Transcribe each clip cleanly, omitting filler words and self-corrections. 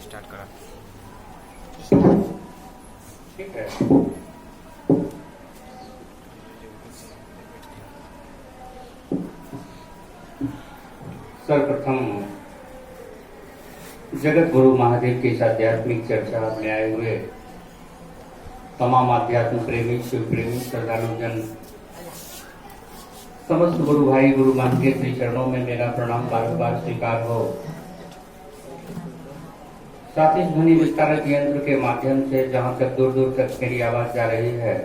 Start करा। ठीक है। सर्वप्रथम जगत गुरु महादेव की इस आध्यात्मिक चर्चा में आए हुए तमाम आध्यात्म प्रेमी, शिव प्रेमी, श्रद्धालु जन, समस्त गुरु भाई गुरु मान के श्री चरणों में मेरा प्रणाम बार बार स्वीकार हो। साथ ही ध्वनि विस्तारक यंत्र के माध्यम से जहां तक दूर दूर तक मेरी आवाज जा रही है,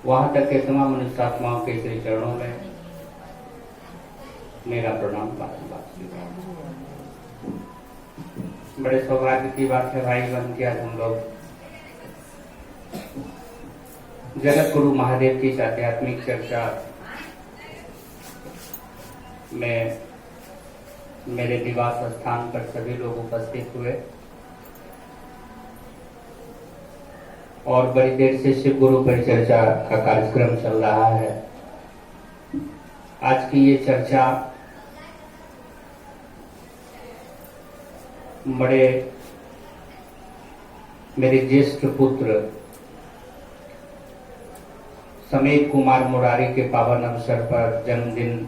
वहां तक के तमाम मनुष्यात्माओं के श्री चरणों में मेरा प्रणाम बार बार स्वीकार हो। बड़े सौभाग्य की बात है भाई बन के आज हम लोग जगत गुरु महादेव की इस आध्यात्मिक चर्चा में मेरे निवास स्थान पर सभी लोग उपस्थित हुए और बड़ी देर से शिव गुरु परिचर्चा का कार्यक्रम चल रहा है। आज की ये चर्चा बड़े मेरे ज्येष्ठ पुत्र समीर कुमार मुरारी के पावन अवसर पर, जन्मदिन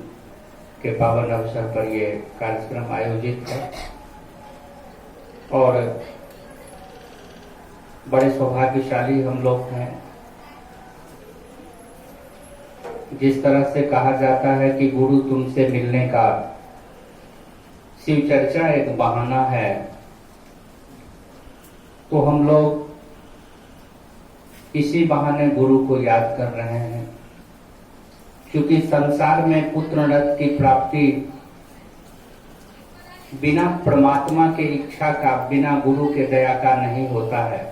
के पावन अवसर पर ये कार्यक्रम आयोजित है और बड़े सौभाग्यशाली हम लोग हैं। जिस तरह से कहा जाता है कि गुरु तुमसे मिलने का शिव चर्चा एक बहाना है, तो हम लोग इसी बहाने गुरु को याद कर रहे हैं, क्योंकि संसार में पुत्र रथ की प्राप्ति बिना परमात्मा के इच्छा का, बिना गुरु के दया का नहीं होता है।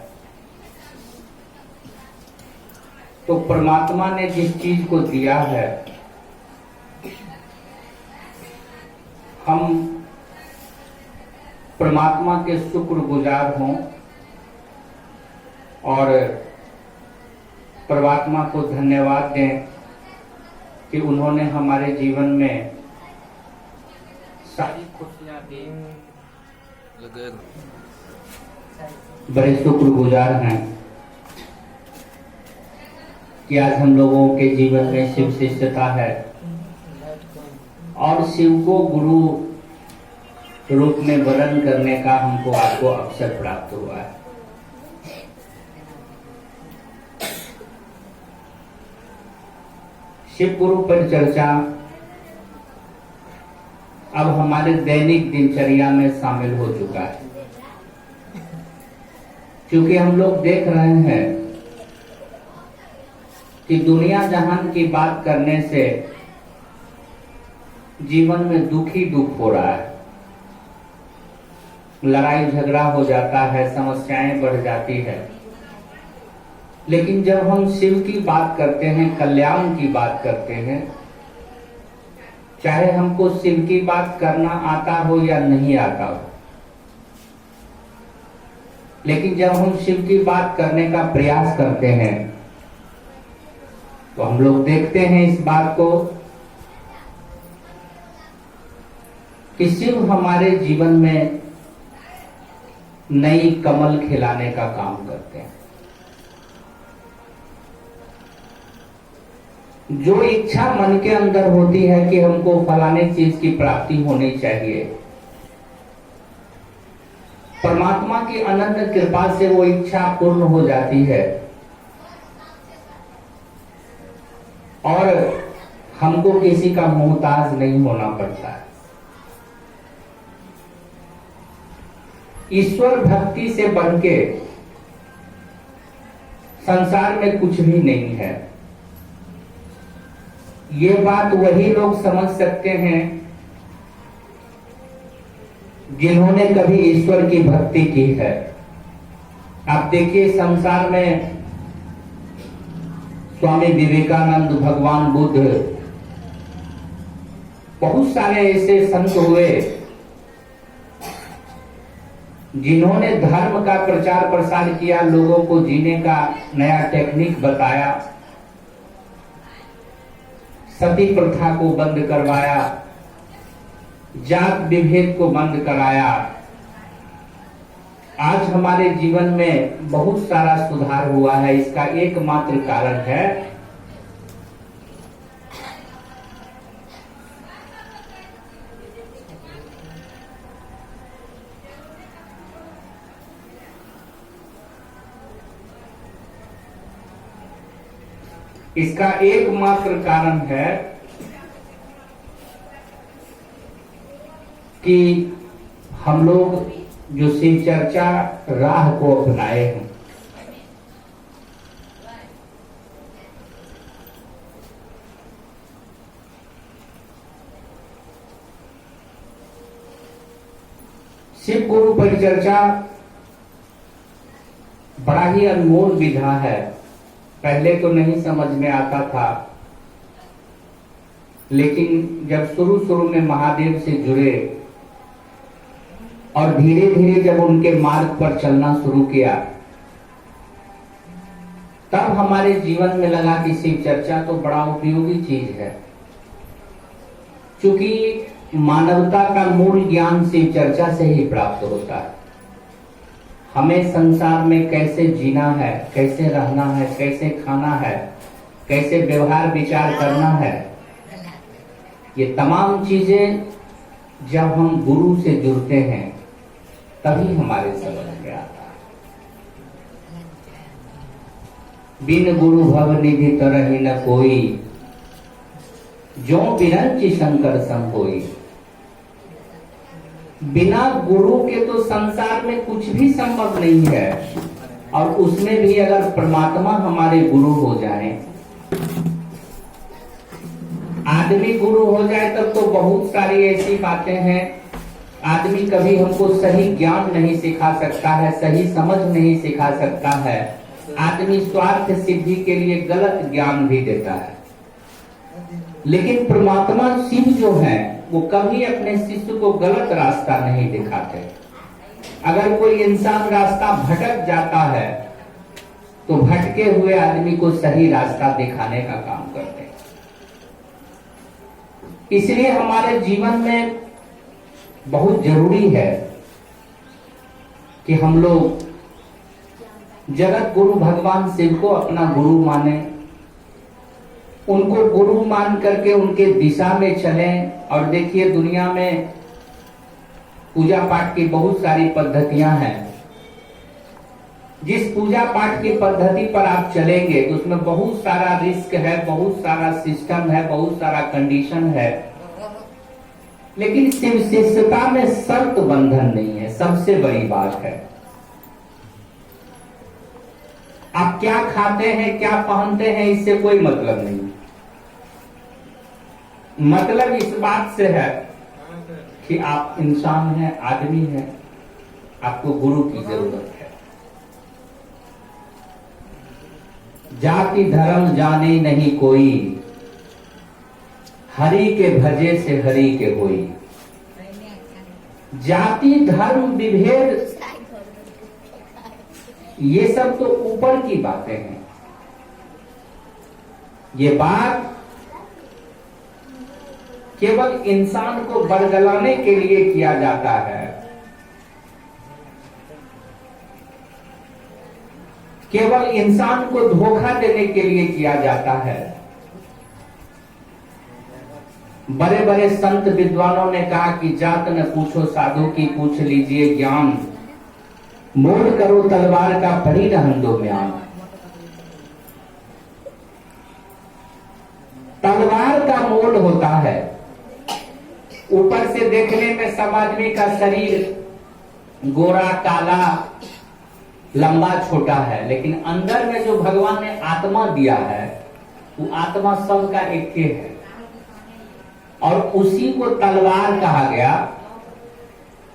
तो परमात्मा ने जिस चीज को दिया है, हम परमात्मा के शुक्रगुजार हों और परमात्मा को धन्यवाद दें कि उन्होंने हमारे जीवन में सारी खुशियां दी। बड़े शुक्रगुजार हैं कि आज हम लोगों के जीवन में शिव शिष्यता है और शिव को गुरु रूप में वर्णन करने का हमको आपको अवसर प्राप्त हुआ है। शिव गुरु परिचर्चा अब हमारे दैनिक दिनचर्या में शामिल हो चुका है, क्योंकि हम लोग देख रहे हैं कि दुनिया जहान की बात करने से जीवन में दुख ही दुख हो रहा है। लड़ाई झगड़ा हो जाता है, समस्याएं बढ़ जाती है। लेकिन जब हम शिव की बात करते हैं, कल्याण की बात करते हैं, चाहे हमको शिव की बात करना आता हो या नहीं आता हो, लेकिन जब हम शिव की बात करने का प्रयास करते हैं तो हम लोग देखते हैं इस बात को कि शिव हमारे जीवन में नई कमल खिलाने का काम करते हैं। जो इच्छा मन के अंदर होती है कि हमको फलाने चीज की प्राप्ति होनी चाहिए, परमात्मा की अनंत कृपा से वो इच्छा पूर्ण हो जाती है और हमको किसी का मोहताज नहीं होना पड़ता है। ईश्वर भक्ति से बढ़ के संसार में कुछ भी नहीं है। ये बात वही लोग समझ सकते हैं जिन्होंने कभी ईश्वर की भक्ति की है। आप देखिए, संसार में स्वामी विवेकानंद, भगवान बुद्ध, बहुत सारे ऐसे संत हुए जिन्होंने धर्म का प्रचार प्रसार किया, लोगों को जीने का नया टेक्निक बताया, सती प्रथा को बंद करवाया, जात विभेद को बंद कराया, आज हमारे जीवन में बहुत सारा सुधार हुआ है। इसका एकमात्र कारण है कि हम लोग जो शिव चर्चा राह को अपनाए हैं। शिव गुरु परिचर्चा बड़ा ही अनमोल विधा है। पहले तो नहीं समझ में आता था, लेकिन जब शुरू में महादेव से जुड़े और धीरे धीरे जब उनके मार्ग पर चलना शुरू किया, तब हमारे जीवन में लगा कि शिव चर्चा तो बड़ा उपयोगी चीज है। क्योंकि मानवता का मूल ज्ञान शिव चर्चा से ही प्राप्त होता है। हमें संसार में कैसे जीना है, कैसे रहना है, कैसे खाना है, कैसे व्यवहार विचार करना है, ये तमाम चीजें जब हम गुरु से जुड़ते हैं तभी हमारे समझ में आता है। बिन गुरु भव निधि तरहि न कोई, जो बिरंची शंकर सम होई। बिना गुरु के तो संसार में कुछ भी संभव नहीं है। और उसमें भी अगर परमात्मा हमारे गुरु हो जाए, आदमी गुरु हो जाए, तब तो बहुत सारी ऐसी बातें हैं। आदमी कभी हमको सही ज्ञान नहीं सिखा सकता है, सही समझ नहीं सिखा सकता है। आदमी स्वार्थ सिद्धि के लिए गलत ज्ञान भी देता है। लेकिन परमात्मा शिव जो है वो कभी अपने शिष्य को गलत रास्ता नहीं दिखाते। अगर कोई इंसान रास्ता भटक जाता है तो भटके हुए आदमी को सही रास्ता दिखाने का काम करते हैं। इसलिए हमारे जीवन में बहुत जरूरी है कि हम लोग जगत गुरु भगवान शिव को अपना गुरु माने, उनको गुरु मान करके उनके दिशा में चलें। और देखिए, दुनिया में पूजा पाठ की बहुत सारी पद्धतियां हैं। जिस पूजा पाठ की पद्धति पर आप चलेंगे तो उसमें बहुत सारा रिस्क है, बहुत सारा सिस्टम है, बहुत सारा कंडीशन है। लेकिन शिव शिष्यता में शर्त बंधन नहीं है, सबसे बड़ी बात है। आप क्या खाते हैं, क्या पहनते हैं, इससे कोई मतलब नहीं। मतलब इस बात से है कि आप इंसान हैं, आदमी हैं, आपको गुरु की जरूरत है। जाति धर्म जाने नहीं कोई, हरि के भजे से हरि के होई। जाति धर्म विभेद ये सब तो ऊपर की बातें हैं। ये बात केवल इंसान को बरगलाने के लिए किया जाता है, केवल इंसान को धोखा देने के लिए किया जाता है। बड़े बड़े संत विद्वानों ने कहा कि जात न पूछो साधु की, पूछ लीजिए ज्ञान। मोल करो तलवार का, पड़ी रहन दो म्यान। तलवार का मोल होता है। ऊपर से देखने में सब आदमी का शरीर गोरा काला लंबा छोटा है, लेकिन अंदर में जो भगवान ने आत्मा दिया है वो आत्मा सबका एक ही है। और उसी को तलवार कहा गया।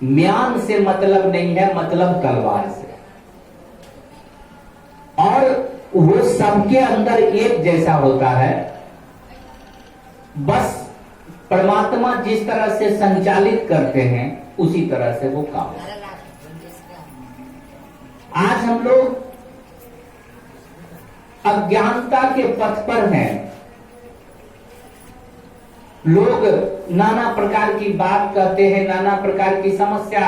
म्यान से मतलब नहीं है, मतलब तलवार से। और वो सबके अंदर एक जैसा होता है। बस परमात्मा जिस तरह से संचालित करते हैं उसी तरह से वो काम है। आज हम लोग अज्ञानता के पथ पर हैं। लोग नाना प्रकार की बात कहते हैं, नाना प्रकार की समस्या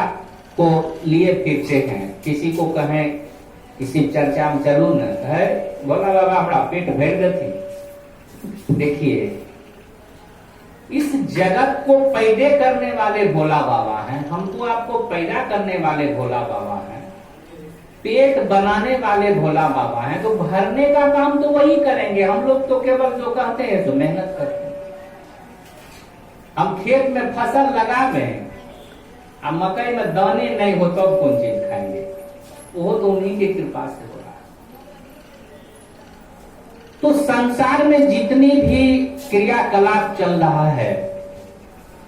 को लिए फिरते हैं। किसी को कहें किसी चर्चा में चलू न है, बोला बाबा हमारा पेट भर गई। देखिए, इस जगत को पैदा करने वाले भोला बाबा हैं, हमको आपको पैदा करने वाले भोला बाबा हैं, पेट बनाने वाले भोला बाबा हैं, तो भरने का काम तो वही करेंगे। हम लोग तो केवल जो कहते हैं तो मेहनत करते हैं। हम खेत में फसल लगावे, अब मकई में दाने नहीं हो तो कौन चीज खाएंगे? वो तो उन्हीं की कृपा से हो रहा है। तो संसार में जितनी भी क्रियाकलाप चल रहा है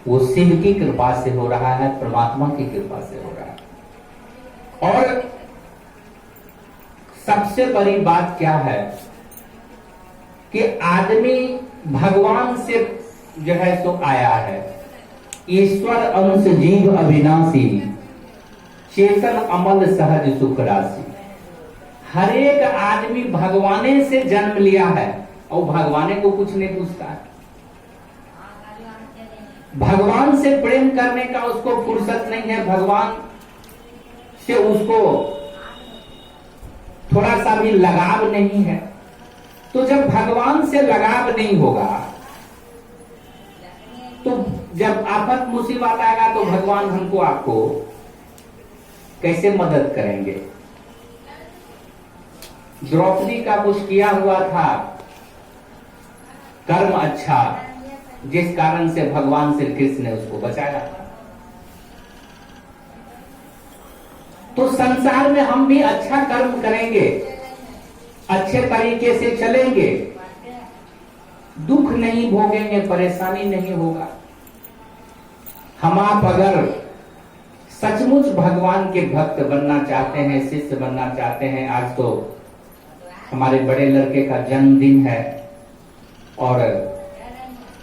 वो शिव की कृपा से हो रहा है, परमात्मा की कृपा से हो रहा है। और सबसे बड़ी बात क्या है कि आदमी भगवान से जो है सो आया है। ईश्वर अंश जीव अविनाशी, चेतन अमल सहज सुख राशि। हर एक आदमी भगवाने से जन्म लिया है और भगवाने को कुछ नहीं पूछता है। भगवान से प्रेम करने का उसको फुर्सत नहीं है, भगवान से उसको थोड़ा सा भी लगाव नहीं है। तो जब भगवान से लगाव नहीं होगा तो जब आफत मुसीबत आएगा तो भगवान हमको आपको कैसे मदद करेंगे? द्रौपदी का कुछ किया हुआ था कर्म अच्छा, जिस कारण से भगवान श्री कृष्ण ने उसको बचाया। तो संसार में हम भी अच्छा कर्म करेंगे, अच्छे तरीके से चलेंगे, दुख नहीं भोगेंगे, परेशानी नहीं होगा। हम आप अगर सचमुच भगवान के भक्त बनना चाहते हैं, शिष्य बनना चाहते हैं, आज तो हमारे बड़े लड़के का जन्मदिन है और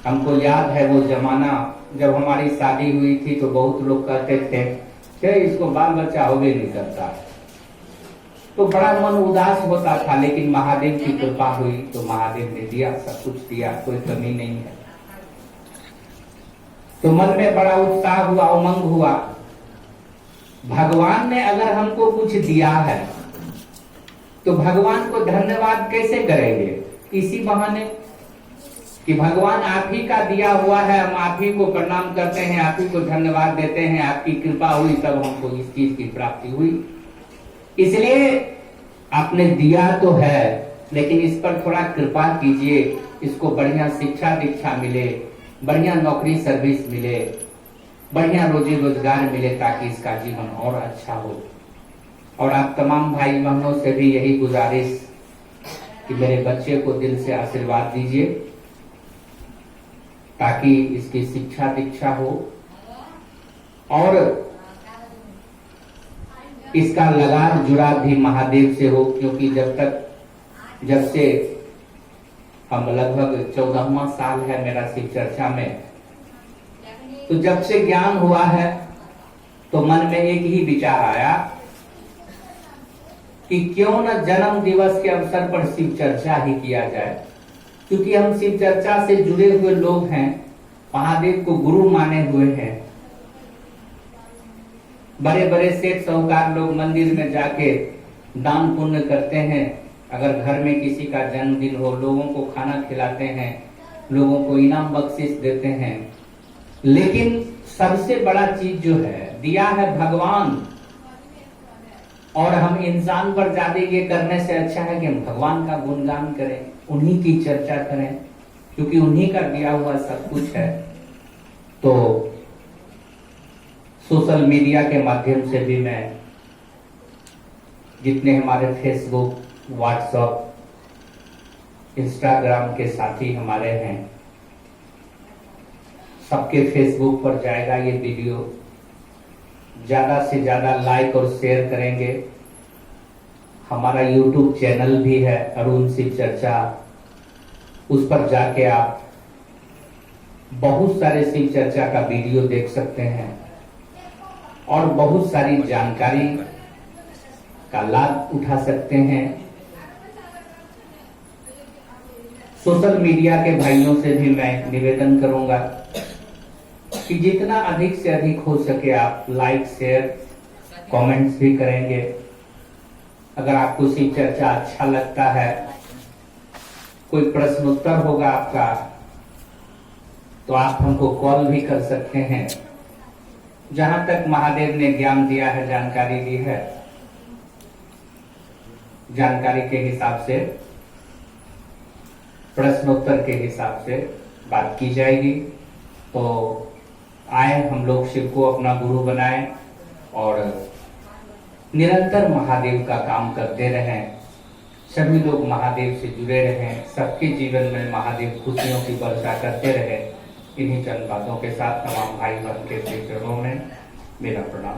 हमको याद है वो जमाना जब हमारी शादी हुई थी तो बहुत लोग कहते थे कि इसको बाल बच्चा हो भी नहीं करता, तो बड़ा मन उदास होता था। लेकिन महादेव की कृपा हुई तो महादेव ने दिया, सब कुछ दिया, कोई कमी नहीं है। तो मन में बड़ा उत्साह हुआ, उमंग हुआ। भगवान ने अगर हमको कुछ दिया है तो भगवान को धन्यवाद कैसे करेंगे? इसी बहाने कि भगवान आप ही का दिया हुआ है, हम आप ही को प्रणाम करते हैं, आप ही को धन्यवाद देते हैं, आपकी कृपा हुई तब हमको इस चीज की प्राप्ति हुई। इसलिए आपने दिया तो है, लेकिन इस पर थोड़ा कृपा कीजिए, इसको बढ़िया शिक्षा दीक्षा मिले, बढ़िया नौकरी सर्विस मिले, बढ़िया रोजी रोजगार मिले, ताकि इसका जीवन और अच्छा हो। और आप तमाम भाई बहनों से भी यही गुजारिश कि मेरे बच्चे को दिल से आशीर्वाद दीजिए ताकि इसकी शिक्षा दीक्षा हो और इसका लगाव जुड़ाव भी महादेव से हो। क्योंकि जब से हम लगभग 14वां साल है मेरा शिव चर्चा में, तो जब से ज्ञान हुआ है तो मन में एक ही विचार आया कि क्यों न जन्म दिवस के अवसर पर शिव चर्चा ही किया जाए। क्योंकि हम शिव चर्चा से जुड़े हुए लोग हैं, महादेव को गुरु माने हुए हैं। बड़े बड़े सेठ साहूकार लोग मंदिर में जाके दान पुण्य करते हैं। अगर घर में किसी का जन्मदिन हो, लोगों को खाना खिलाते हैं, लोगों को इनाम बख्शिश देते हैं। लेकिन सबसे बड़ा चीज जो है दिया है भगवान, और हम इंसान पर ज्यादा ये करने से अच्छा है कि हम भगवान का गुणगान करें, उन्हीं की चर्चा करें, क्योंकि उन्हीं का दिया हुआ सब कुछ है। तो सोशल मीडिया के माध्यम से भी मैं जितने हमारे फेसबुक, व्हाट्सएप, इंस्टाग्राम के साथी हमारे हैं, सबके फेसबुक पर जाएगा ये वीडियो, ज्यादा से ज्यादा लाइक और शेयर करेंगे। हमारा यूट्यूब चैनल भी है अरुण शिव चर्चा, उस पर जाके आप बहुत सारे शिव चर्चा का वीडियो देख सकते हैं और बहुत सारी जानकारी का लाभ उठा सकते हैं। सोशल मीडिया के भाइयों से भी मैं निवेदन करूंगा कि जितना अधिक से अधिक हो सके आप लाइक, शेयर, कमेंट्स भी करेंगे। अगर आपको सी चर्चा अच्छा लगता है, कोई प्रश्न उत्तर होगा आपका, तो आप हमको कॉल भी कर सकते हैं। जहां तक महादेव ने ज्ञान दिया है, जानकारी दी है, जानकारी के हिसाब से, प्रश्नोत्तर के हिसाब से बात की जाएगी। तो आए हम लोग शिव को अपना गुरु बनाएं और निरंतर महादेव का काम करते रहें। सभी लोग महादेव से जुड़े रहें, सबके जीवन में महादेव खुशियों की वर्षा करते रहे। इन्हीं चंद बातों के साथ तमाम भाई बहन के श्री चरणों में मेरा प्रणाम।